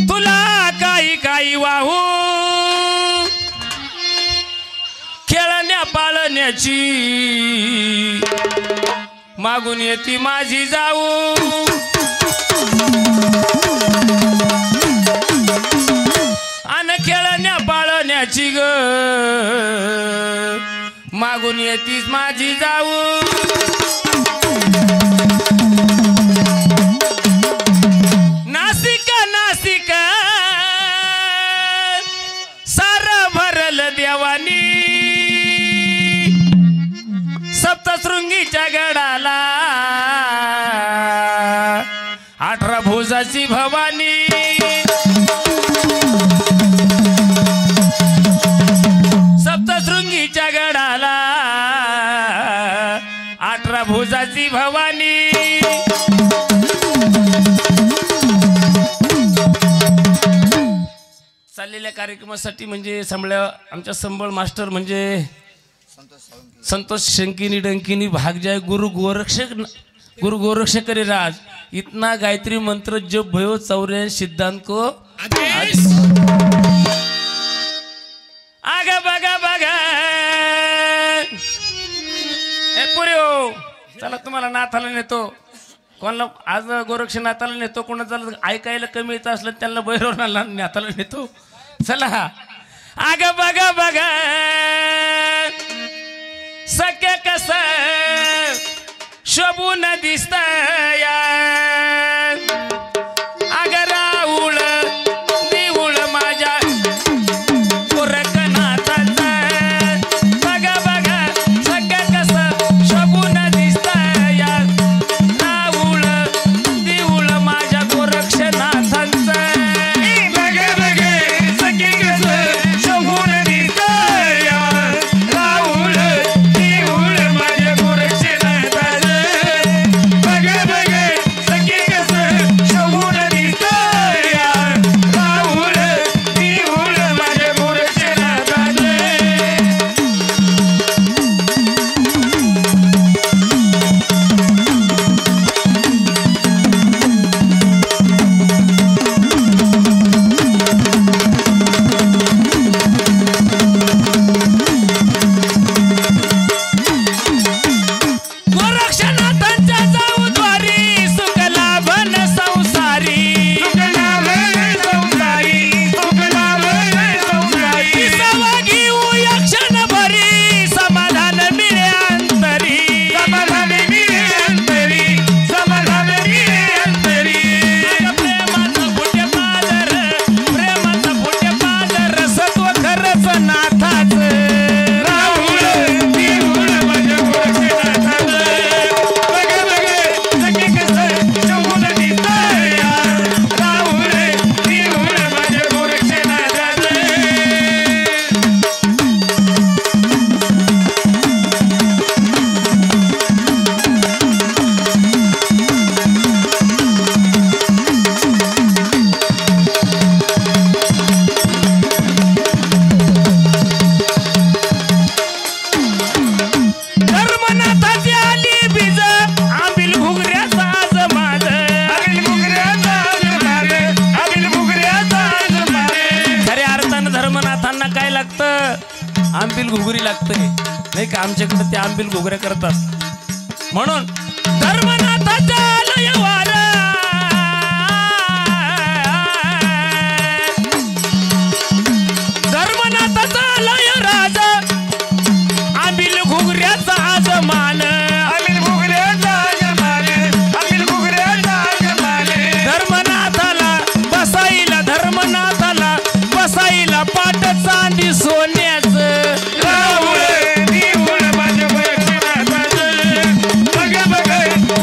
तुला काही काही वाहू खेळण्या पाळण्याची मागून येती माझी जाऊ आणि खेळण्या पाळण्याची ग मागून येतीस माझी जाऊ नासिका नासिका सारं भरल देवानी सप्तशृंगीच्या गडाला 18 भुजाची भवानी सप्तशृंगीच्या गडाला 18 भुजाची भवानी चाललेल्या कार्यक्रमासाठी म्हणजे संभळ आमच्या संबळ मास्टर म्हणजे संतोष शंकिनी डंकिनी भाग जाय गुरु गोरक्षक करे राज इतना गायत्री मंत्र जप भयो 84 सिद्धांत को आगा बगा बगा ए पुरे हो चला तुम्हाला नाथाला नेतो कोणाला आज गोरक्षनाथाला नेतो कोणाला ऐकायला कमी येत असलं त्यांना भैरवनाला नाथाला नेतो चला आगा बगा बगा सख्या कस शोभून दिसतया अगर राऊळ देऊळ माझ्या गोरखनाथाचा बघा बघा सख्या कस शोभून दिसतया राऊळ देऊळ माझ्या गोरक्षनाथांचा बघा बघा सख्या कस शोभून दिसतया राऊळ आंबील घुगरी लागते नाही का आमच्याकडे ते आंबील घुगऱ्या करतात म्हणून धर्मनाथाच्या आलयावर धर्मनाथाचा आलय राजा आंबील घुगऱ्याचा आज मान आंबील घुगऱ्याचा आज मान आंबील घुगऱ्याचा आज मान धर्मनाथाला बसाईला पाट चांदी सोन्याचं राऊळ देऊळ माझ्या गोरक्षनाथाचं बघा बघा